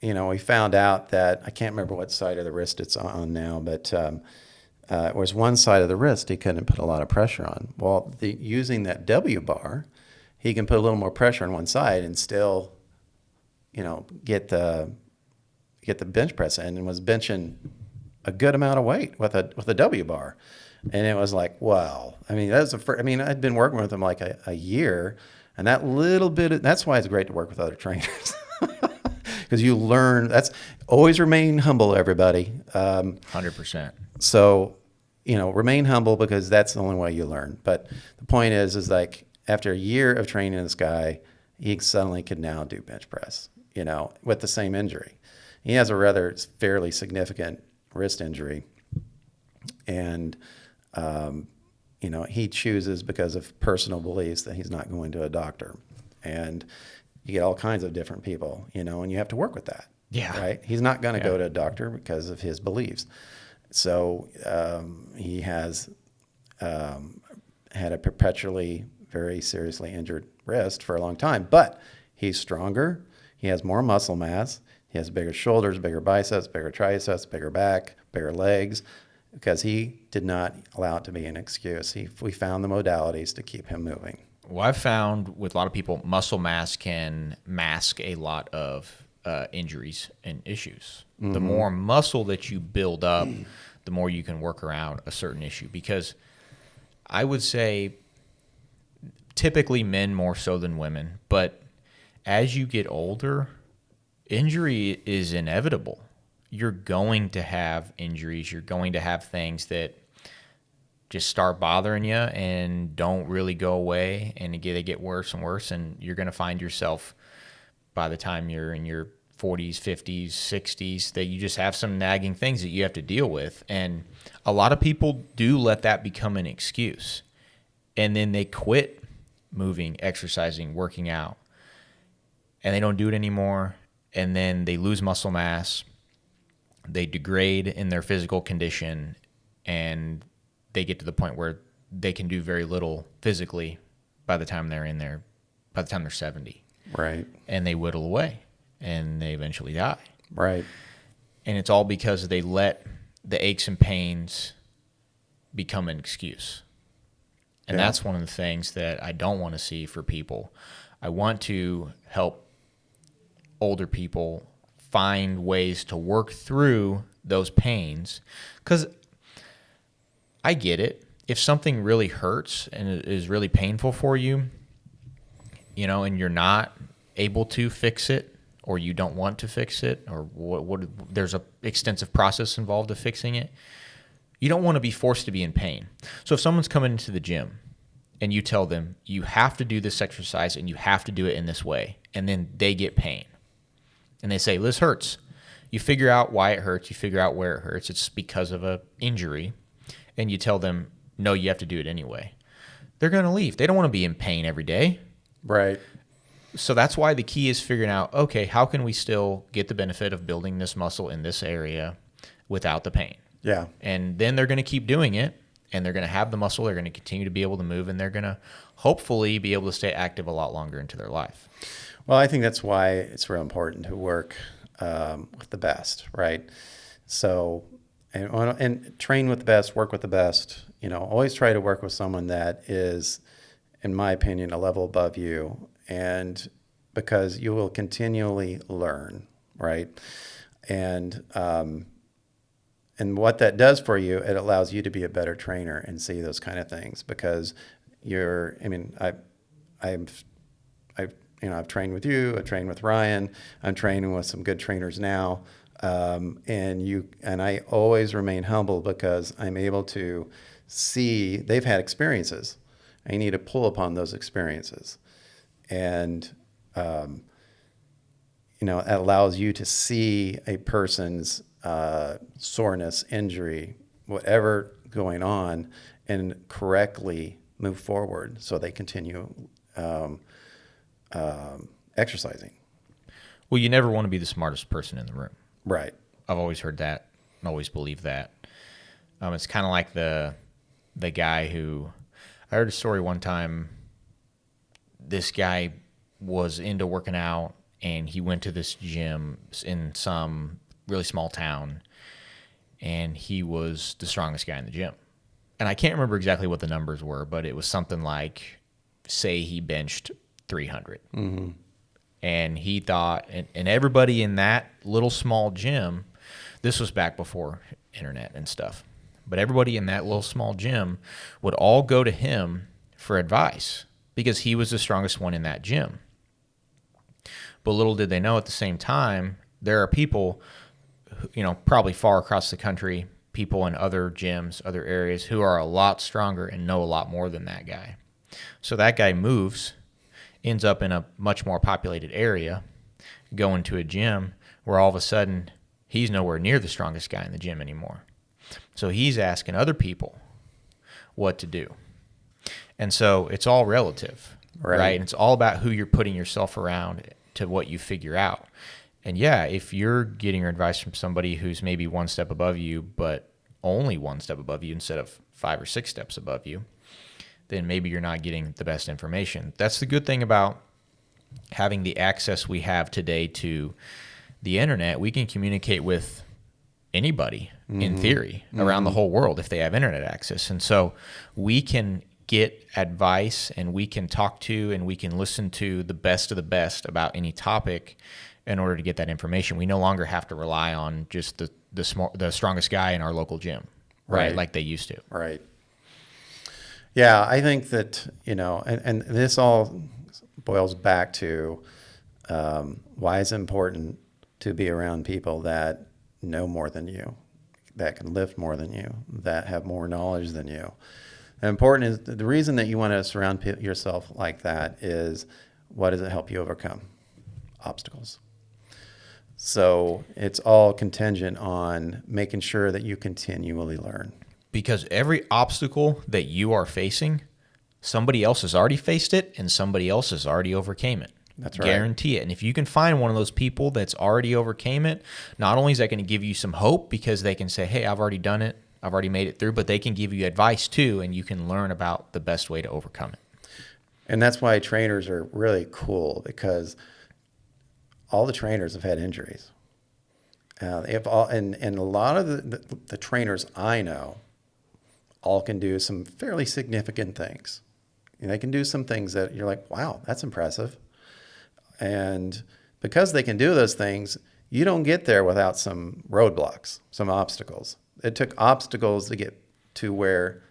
we found out that, I can't remember what side of the wrist it's on now, but it was one side of the wrist he couldn't put a lot of pressure on. Well, using that W bar, he can put a little more pressure on one side and still, get the bench press in, and was benching a good amount of weight with a W bar. And it was like, wow. I mean, I'd been working with him like a year, and that little bit, that's why it's great to work with other trainers. Because you learn, always remain humble, everybody. 100%. So, remain humble, because that's the only way you learn. But the point is like, after a year of training this guy, he suddenly could now do bench press, with the same injury. He has a rather fairly significant wrist injury. And, he chooses, because of personal beliefs, that he's not going to a doctor. And you get all kinds of different people, and you have to work with that. Yeah. Right? He's not going to go to a doctor because of his beliefs. So he has had a perpetually very seriously injured wrist for a long time. But he's stronger. He has more muscle mass. He has bigger shoulders, bigger biceps, bigger triceps, bigger back, bigger legs, because he did not allow it to be an excuse. We found the modalities to keep him moving. Well, I've found with a lot of people, muscle mass can mask a lot of injuries and issues. Mm-hmm. The more muscle that you build up, the more you can work around a certain issue. Because I would say typically men more so than women, but as you get older, injury is inevitable. You're going to have injuries. You're going to have things that just start bothering you and don't really go away, and they get worse and worse, and you're going to find yourself by the time you're in your 40s, 50s, 60s that you just have some nagging things that you have to deal with. And a lot of people do let that become an excuse, and then they quit moving, exercising, working out, and they don't do it anymore, and then they lose muscle mass. They degrade in their physical condition, and they get to the point where they can do very little physically by the time they're 70. Right. And they whittle away, and they eventually die. Right. And it's all because they let the aches and pains become an excuse. And that's one of the things that I don't want to see for people. I want to help older people find ways to work through those pains, because I get it. If something really hurts and it is really painful for you, and you're not able to fix it, or you don't want to fix it, or what there's a extensive process involved of fixing it, you don't want to be forced to be in pain. So if someone's coming into the gym and you tell them you have to do this exercise and you have to do it in this way, and then they get pain and they say, this hurts. You figure out why it hurts. You figure out where it hurts. It's because of an injury. And you tell them, no, you have to do it anyway. They're going to leave. They don't want to be in pain every day. Right. So that's why the key is figuring out, okay, how can we still get the benefit of building this muscle in this area without the pain? Yeah. And then they're going to keep doing it, and they're going to have the muscle. They're going to continue to be able to move, and they're going to hopefully be able to stay active a lot longer into their life. Well, I think that's why it's real important to work with the best, right? So, and train with the best, work with the best. Always try to work with someone that is, in my opinion, a level above you, and because you will continually learn, right? And what that does for you, it allows you to be a better trainer and see those kind of things, because I've trained with you, I've trained with Ryan, I'm training with some good trainers now. And I always remain humble because I'm able to see they've had experiences. I need to pull upon those experiences. And, it allows you to see a person's soreness, injury, whatever going on, and correctly move forward so they continue exercising. Well, you never want to be the smartest person in the room. Right. I've always heard that. I always believed that. It's kind of like the guy who, I heard a story one time. This guy was into working out, and he went to this gym in some really small town, and he was the strongest guy in the gym. And I can't remember exactly what the numbers were, but it was something like, say he benched 300. Mm-hmm. And he thought, and everybody in that little small gym, this was back before internet and stuff, but everybody in that little small gym would all go to him for advice because he was the strongest one in that gym. But little did they know, at the same time, there are people, probably far across the country, people in other gyms, other areas, who are a lot stronger and know a lot more than that guy. So that guy moves, ends up in a much more populated area, going to a gym where all of a sudden he's nowhere near the strongest guy in the gym anymore. So he's asking other people what to do. And so it's all relative, right? And it's all about who you're putting yourself around to what you figure out. And yeah, if you're getting your advice from somebody who's maybe one step above you, but only one step above you instead of 5 or 6 steps above you, then maybe you're not getting the best information. That's the good thing about having the access we have today to the internet. We can communicate with anybody, in theory, around the whole world if they have internet access. And so we can get advice, and we can talk to, and we can listen to the best of the best about any topic in order to get that information. We no longer have to rely on just the strongest guy in our local gym, right? Like they used to. Right. Yeah, I think that, and this all boils back to why it's important to be around people that know more than you, that can lift more than you, that have more knowledge than you. And important is the reason that you want to surround yourself like that is, what does it help you overcome? Obstacles. So it's all contingent on making sure that you continually learn. Because every obstacle that you are facing, somebody else has already faced it and somebody else has already overcame it. That's right. Guarantee it. And if you can find one of those people that's already overcame it, not only is that going to give you some hope because they can say, hey, I've already done it, I've already made it through, but they can give you advice too, and you can learn about the best way to overcome it. And that's why trainers are really cool, because all the trainers have had injuries. And a lot of the trainers I know all can do some fairly significant things. And they can do some things that you're like, wow, that's impressive. And because they can do those things, you don't get there without some roadblocks, some obstacles. It took obstacles to get to where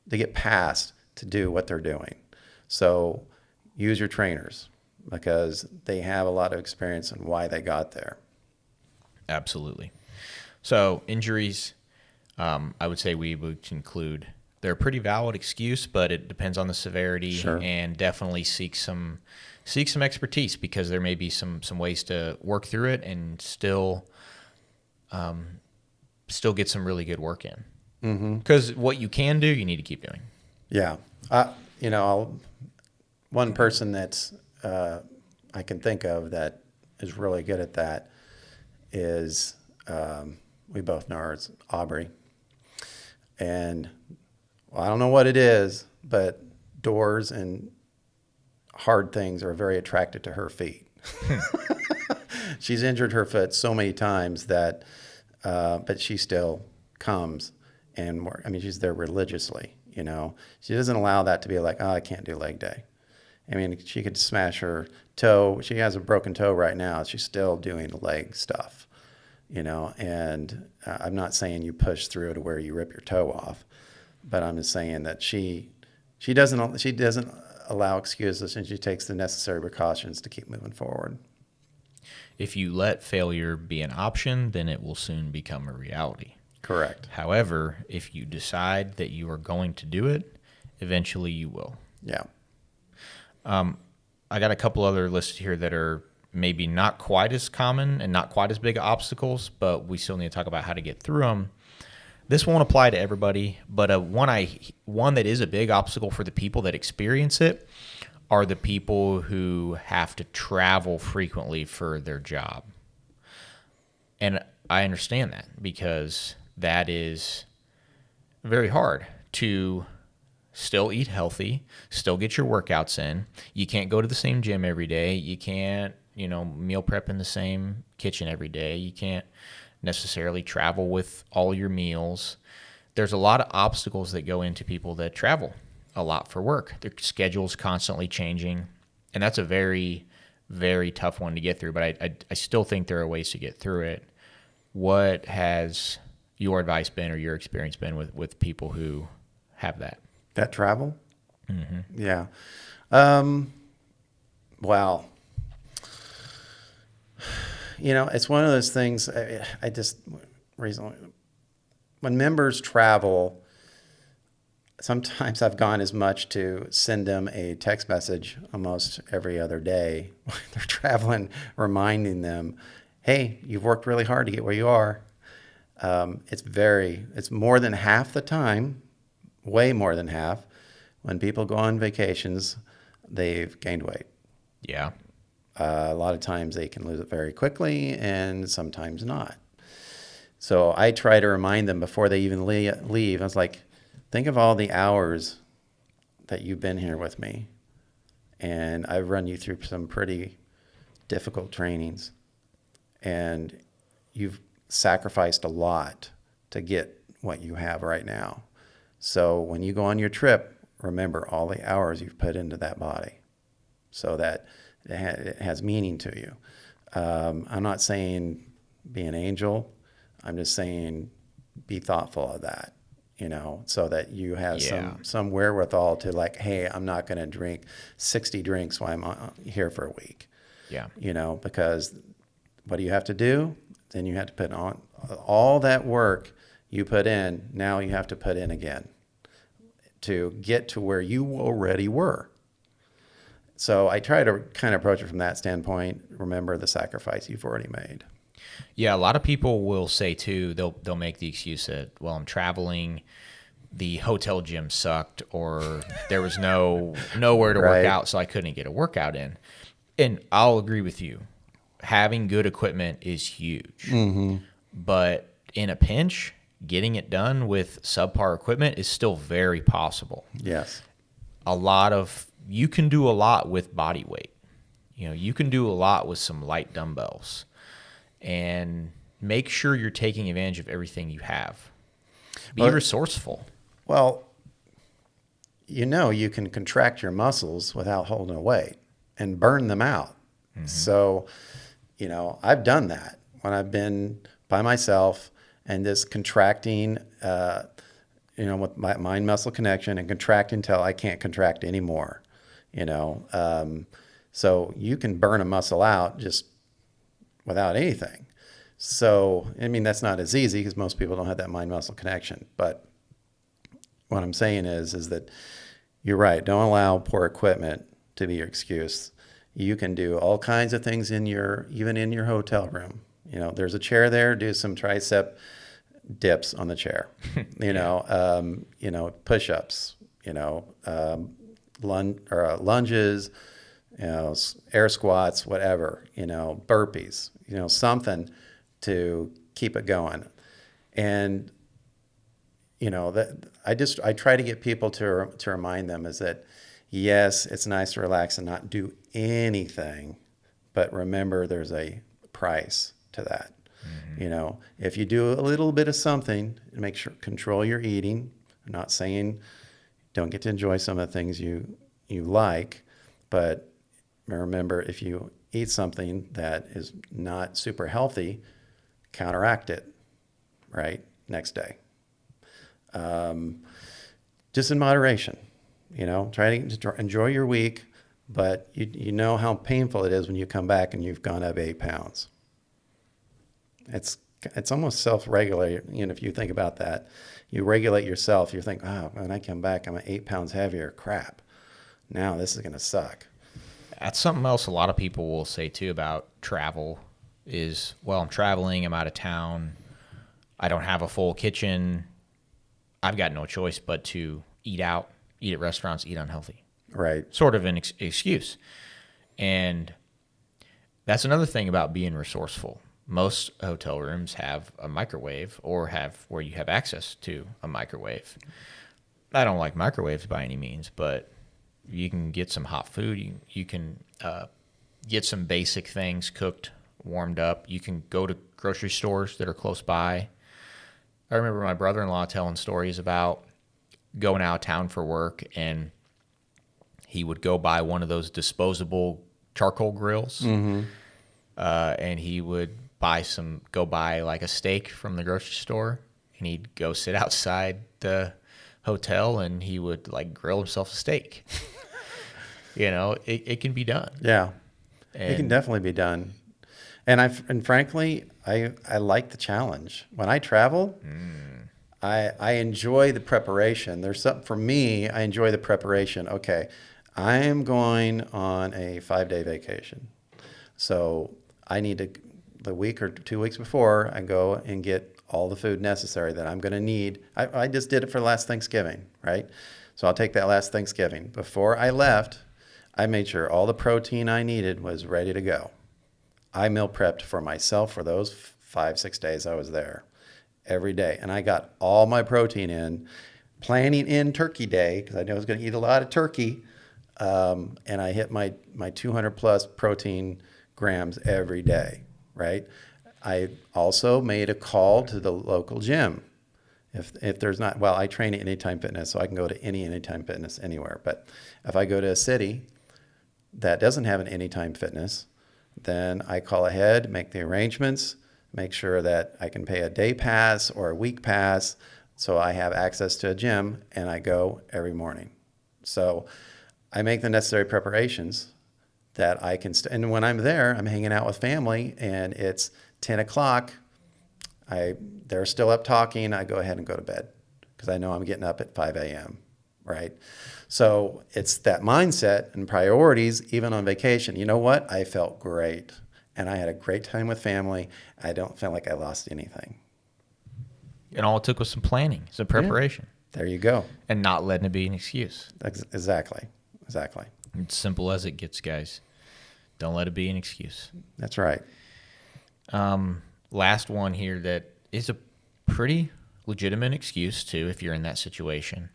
they get past to do what they're doing. So use your trainers because they have a lot of experience in why they got there. Absolutely. So injuries, I would say we would conclude they're a pretty valid excuse, but it depends on the severity. Sure. And definitely seek some expertise because there may be some ways to work through it and still get some really good work in. Because what you can do, you need to keep doing. Yeah. One person that's I can think of that is really good at that is we both know her. It's Aubrey. And I don't know what it is, but doors and hard things are very attracted to her feet. She's injured her foot so many times that, but she still comes and she's there religiously, She doesn't allow that to be like, oh, I can't do leg day. She could smash her toe. She has a broken toe right now. She's still doing leg stuff, and I'm not saying you push through to where you rip your toe off, but I'm just saying that she doesn't allow excuses, and she takes the necessary precautions to keep moving forward. If you let failure be an option, then it will soon become a reality. Correct. However, if you decide that you are going to do it, eventually you will. Yeah. I got a couple other listed here that are maybe not quite as common and not quite as big obstacles, but we still need to talk about how to get through them. This won't apply to everybody, but one that is a big obstacle for the people that experience it are the people who have to travel frequently for their job. And I understand that because that is very hard to still eat healthy, still get your workouts in. You can't go to the same gym every day. You can't, meal prep in the same kitchen every day. You can't necessarily travel with all your meals. There's a lot of obstacles that go into people that travel a lot for work. Their schedule's constantly changing, and that's a very, very tough one to get through, but I still think there are ways to get through it. What has your advice been or your experience been with people who have that? That travel? Mm-hmm. Yeah. Wow. It's one of those things I just recently, when members travel, sometimes I've gone as much to send them a text message almost every other day when they're traveling, reminding them, hey, you've worked really hard to get where you are. It's more than half the time, way more than half, when people go on vacations, they've gained weight. Yeah. A lot of times they can lose it very quickly and sometimes not. So I try to remind them before they even leave. I was like, think of all the hours that you've been here with me. And I've run you through some pretty difficult trainings. And you've sacrificed a lot to get what you have right now. So when you go on your trip, remember all the hours you've put into that body so that it has meaning to you. I'm not saying be an angel. I'm just saying be thoughtful of that, so that you have some wherewithal to like, hey, I'm not going to drink 60 drinks while I'm here for a week. Yeah. Because what do you have to do? Then you have to put on all that work you put in. Now you have to put in again to get to where you already were. So I try to kind of approach it from that standpoint. Remember the sacrifice you've already made. Yeah, a lot of people will say too, they'll make the excuse that, well, I'm traveling, the hotel gym sucked, or there was nowhere to work out, so I couldn't get a workout in. And I'll agree with you. Having good equipment is huge. Mm-hmm. But in a pinch, getting it done with subpar equipment is still very possible. Yes. You can do a lot with body weight. You can do a lot with some light dumbbells. And make sure you're taking advantage of everything you have. Be resourceful. Well, you can contract your muscles without holding a weight and burn them out. So, I've done that when I've been by myself and just contracting, with my mind muscle connection and contracting until I can't contract anymore, so you can burn a muscle out just without anything. So, that's not as easy because most people don't have that mind muscle connection. But what I'm saying is that you're right. Don't allow poor equipment to be your excuse. You can do all kinds of things even in your hotel room. There's a chair there. Do some tricep dips on the chair. Push-ups. Lunges. Air squats, whatever. Burpees. Something to keep it going. And that I try to get people to remind them is that, yes, it's nice to relax and not do anything, but remember there's a price to that. If you do a little bit of something, make sure control your eating. I'm not saying don't get to enjoy some of the things you like, but remember if you eat something that is not super healthy, counteract it, right, next day. Just in moderation, try to enjoy your week, but you know how painful it is when you come back and you've gone up 8 pounds. It's almost self-regulating. If you think about that, you regulate yourself. You think, oh, when I come back, I'm 8 pounds heavier. Crap. Now this is going to suck. That's something else a lot of people will say too about travel is, well, I'm traveling, I'm out of town, I don't have a full kitchen, I've got no choice but to eat out, eat at restaurants, eat unhealthy. Right. Sort of an excuse. And that's another thing about being resourceful. Most hotel rooms have a microwave or have where you have access to a microwave. I don't like microwaves by any means, but you can get some hot food. You can get some basic things cooked, warmed up. You can go to grocery stores that are close by. I remember my brother-in-law telling stories about going out of town for work, and he would go buy one of those disposable charcoal grills, and he would go buy like a steak from the grocery store, and he'd go sit outside the hotel and he would like grill himself a steak. It can be done. Yeah, it can definitely be done. And frankly, I like the challenge. When I travel, I enjoy the preparation. There's something for me. I enjoy the preparation. Okay, I am going on a 5-day vacation, so I need to the week or 2 weeks before I go and get all the food necessary that I'm going to need. I just did it for last Thanksgiving, right? So I'll take that last Thanksgiving. Before I left, I made sure all the protein I needed was ready to go. I meal prepped for myself for those 5-6 days I was there every day. And I got all my protein in, planning in Turkey Day, because I knew I was going to eat a lot of turkey. And I hit my 200 plus protein grams every day, right? I also made a call to the local gym. If there's not, well, I train at Anytime Fitness, so I can go to Anytime Fitness anywhere. But if I go to a city that doesn't have an Anytime Fitness, then I call ahead, make the arrangements, make sure that I can pay a day pass or a week pass so I have access to a gym, and I go every morning. So I make the necessary preparations that I can, and when I'm there, I'm hanging out with family, and it's 10 o'clock. They're still up talking. I go ahead and go to bed because I know I'm getting up at 5 a.m., right? So it's that mindset and priorities, even on vacation. You know what? I felt great, and I had a great time with family. I don't feel like I lost anything. And all it took was some planning, some preparation. Yeah. There you go. And not letting it be an excuse. Exactly. It's simple as it gets, guys. Don't let it be an excuse. That's right. Last one here that is a pretty legitimate excuse too if you're in that situation.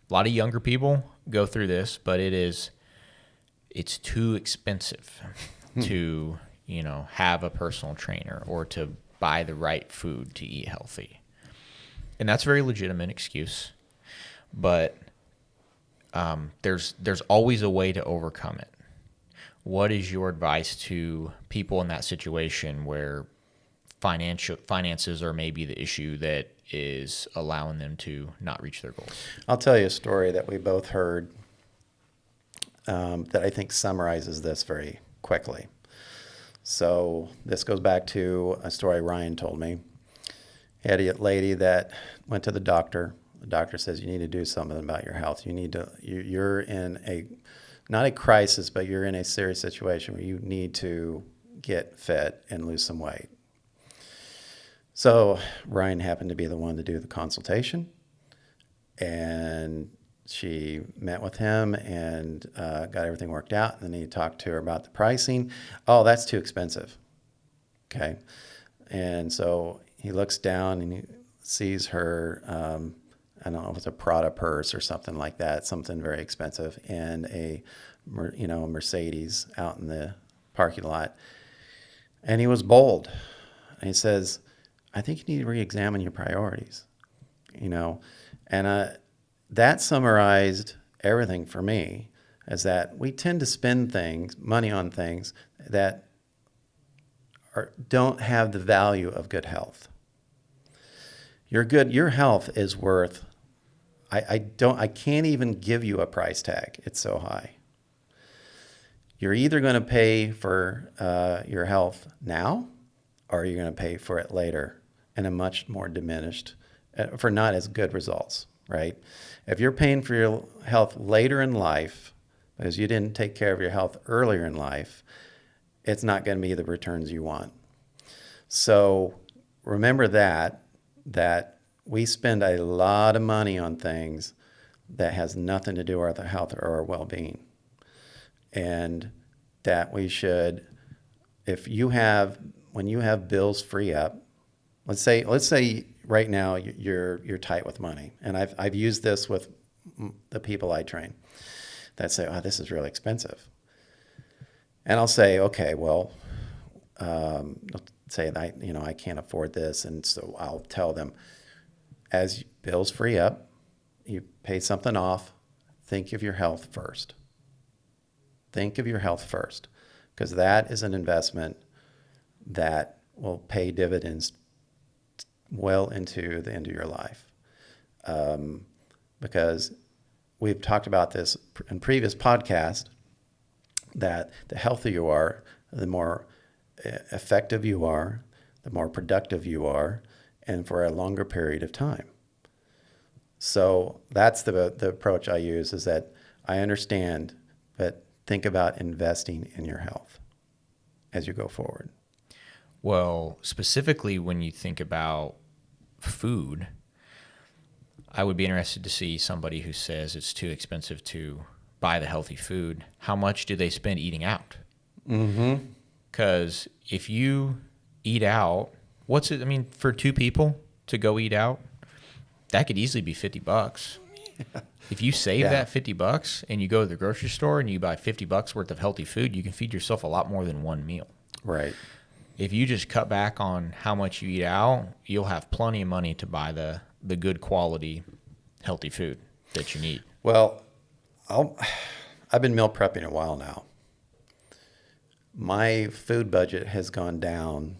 A lot of younger people go through this, but it's too expensive to, have a personal trainer or to buy the right food to eat healthy. And that's a very legitimate excuse. But there's always a way to overcome it. What is your advice to people in that situation where finances are maybe the issue that is allowing them to not reach their goals? I'll tell you a story that we both heard that I think summarizes this very quickly. So this goes back to a story Ryan told me. He had a lady that went to the doctor. The doctor says, you need to do something about your health. You're in not a crisis, but you're in a serious situation where you need to get fit and lose some weight. So Ryan happened to be the one to do the consultation, and she met with him and got everything worked out. And then he talked to her about the pricing. Oh, that's too expensive. Okay. And so he looks down and he sees her, I don't know if it's a Prada purse or something like that, something very expensive, and a Mercedes out in the parking lot. And he was bold. And he says, I think you need to re-examine your priorities, and that summarized everything for me, is that we tend to spend money on things that don't have the value of good health. Your health is worth, I can't even give you a price tag. It's so high. You're either going to pay for your health now, or you're going to pay for it later in a much more diminished, for not as good results, right? If you're paying for your health later in life because you didn't take care of your health earlier in life, it's not going to be the returns you want. So remember that we spend a lot of money on things that has nothing to do with our health or our well-being. And that we should, when you have bills free up, let's say right now you're tight with money. And I've used this with the people I train that say, oh, this is really expensive. And I'll say, okay, well, say that, I can't afford this. And so I'll tell them, as bills free up, you pay something off, think of your health first. Think of your health first, because that is an investment that will pay dividends well into the end of your life. Because we've talked about this in previous podcasts, that the healthier you are, the more effective you are, the more productive you are, and for a longer period of time. So that's the approach I use, is that I understand, but think about investing in your health as you go forward. Well, specifically when you think about food, I would be interested to see somebody who says it's too expensive to buy the healthy food. How much do they spend eating out? Mm-hmm. Because if you eat out, for two people to go eat out, that could easily be $50. If you save that $50 and you go to the grocery store and you buy $50 worth of healthy food, you can feed yourself a lot more than one meal. Right. If you just cut back on how much you eat out, you'll have plenty of money to buy the good quality healthy food that you need. Well, I've been meal prepping a while now. My food budget has gone down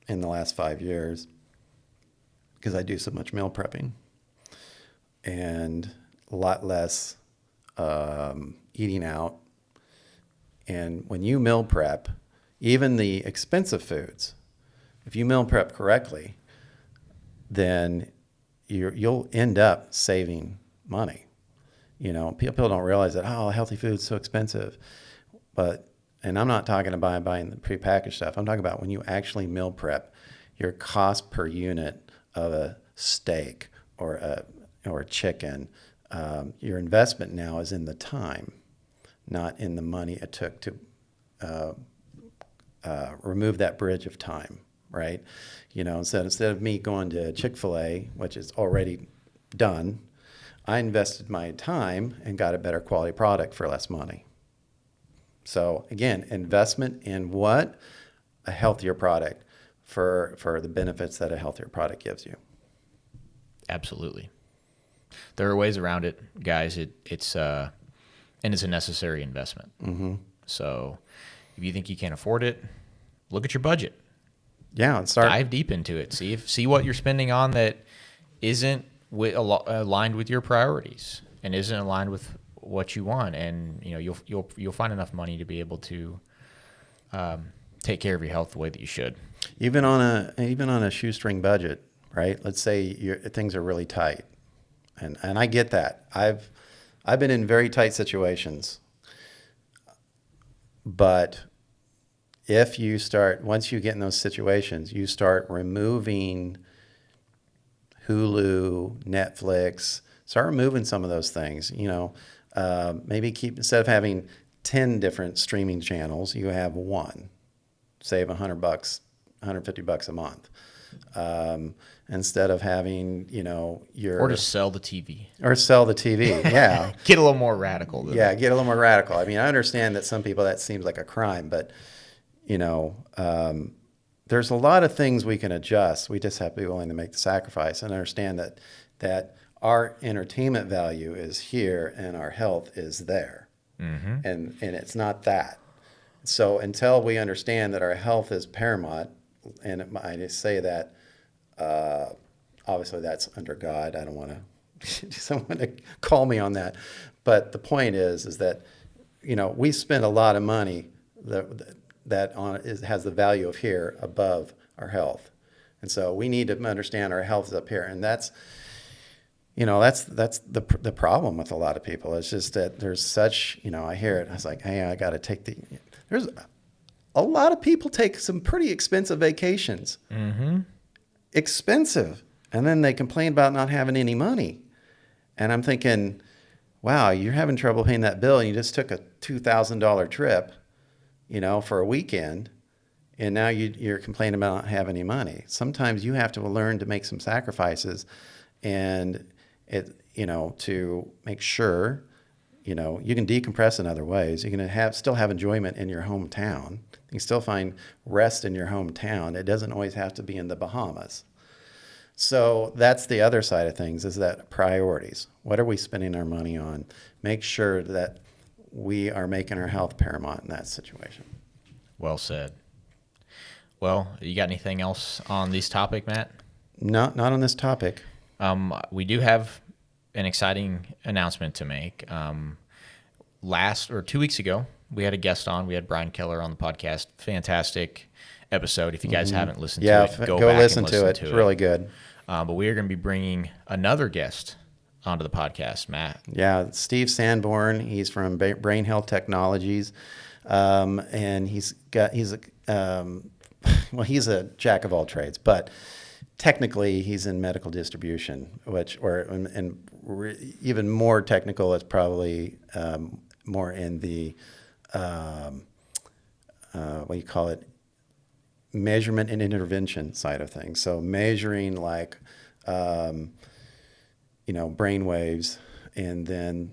in the last 5 years because I do so much meal prepping, and a lot less eating out. And when you meal prep, even the expensive foods, if you meal prep correctly, then you'll end up saving money. People don't realize that, healthy food is so expensive. And I'm not talking about buying the prepackaged stuff. I'm talking about when you actually meal prep, your cost per unit of a steak or a chicken, your investment now is in the time, not in the money it took to remove that bridge of time, right? Instead of me going to Chick-fil-A, which is already done, I invested my time and got a better quality product for less money. So again, investment in what? A healthier product for the benefits that a healthier product gives you. Absolutely. There are ways around it, guys. It's a necessary investment. Mm-hmm. So if you think you can't afford it, look at your budget. Yeah, dive deep into it. See what you're spending on that isn't aligned with your priorities and isn't aligned with what you want, and you'll find enough money to be able to take care of your health the way that you should. Even on a shoestring budget, right? Let's say things are really tight, and I get that. I've been in very tight situations, but if you once you get in those situations, you start removing Hulu, Netflix, start removing some of those things. Maybe instead of having 10 different streaming channels, you have one. Save $100, $150 a month. Instead of having, or just sell the TV. Yeah. Get a little more radical. Get a little more radical. I mean, I understand that some people that seems like a crime, but there's a lot of things we can adjust. We just have to be willing to make the sacrifice and understand that our entertainment value is here and our health is there. Mm-hmm. And it's not that. So until we understand that our health is paramount, and I just say that, obviously that's under God. I don't want someone to call me on that. But the point is that, we spend a lot of money that has the value of here above our health. And so we need to understand our health is up here. And that's the problem with a lot of people. It's just that there's such, I hear it. I was like, hey, I got to there's a lot of people take some pretty expensive vacations. Mm-hmm. Expensive. And then they complain about not having any money. And I'm thinking, wow, you're having trouble paying that bill and you just took a $2,000 trip, for a weekend, and now you're complaining about not having any money. Sometimes you have to learn to make some sacrifices and to make sure, you can decompress in other ways. You can still have enjoyment in your hometown. You can still find rest in your hometown. It doesn't always have to be in the Bahamas. So that's the other side of things, is that priorities. What are we spending our money on? Make sure that we are making our health paramount in that situation. Well said. Well, you got anything else on this topic, Matt? No, not on this topic. We do have an exciting announcement to make. 2 weeks ago, we had a guest on. We had Brian Keller on the podcast. Fantastic episode. If you guys haven't listened to it, go back listen and listen to it. It's really good. But we are going to be bringing another guest onto the podcast, Matt. Yeah, Steve Sanborn. He's from Brain Health Technologies, and he's a jack of all trades, but technically he's in medical distribution, even more technical is probably more in the measurement and intervention side of things. So measuring brain waves, and then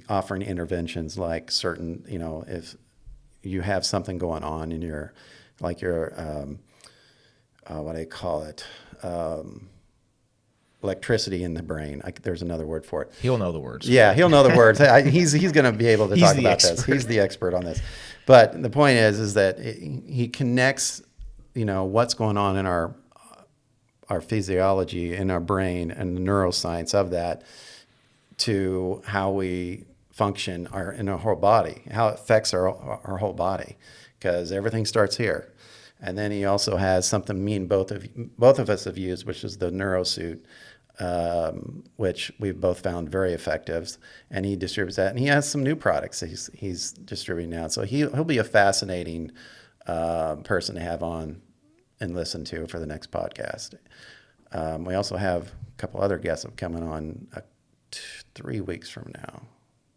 offering interventions like certain, if you have something going on in your what do they call it? Electricity in the brain. There's another word for it. He'll know the words. Yeah, he'll know the words. He's going to be able to talk about this. He's the expert on this. But the point is that he connects, what's going on in our physiology in our brain and the neuroscience of that to how we function in our whole body, how it affects our whole body, because everything starts here. And then he also has something both of us have used, which is the NeuroSuit, which we've both found very effective. And he distributes that, and he has some new products he's distributing now. So he'll be a fascinating person to have on and listen to for the next podcast. We also have a couple other guests coming on 3 weeks from now,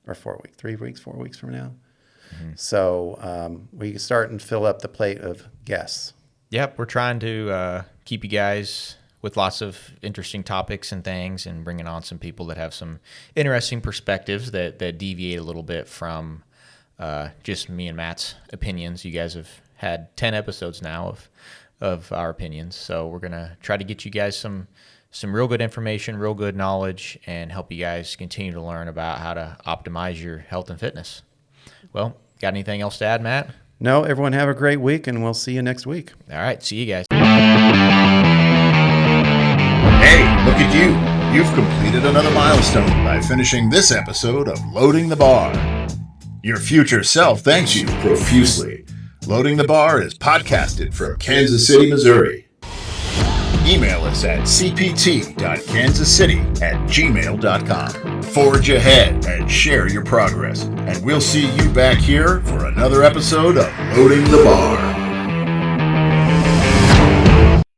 or 4 weeks, 3 weeks, 4 weeks from now. Mm-hmm. So we can start and fill up the plate of guests. Yep, we're trying to keep you guys with lots of interesting topics and things, and bringing on some people that have some interesting perspectives that deviate a little bit from just me and Matt's opinions. You guys have had 10 episodes now of our opinions, so we're going to try to get you guys some some real good information, real good knowledge, and help you guys continue to learn about how to optimize your health and fitness. Well, got anything else to add, Matt? No, everyone have a great week, and we'll see you next week. All right, see you guys. Hey, look at you. You've completed another milestone by finishing this episode of Loading the Bar. Your future self thanks you profusely. Loading the Bar is podcasted from Kansas City, Missouri. Email us at cpt.kansascity@gmail.com. Forge ahead and share your progress. And we'll see you back here for another episode of Loading the Bar.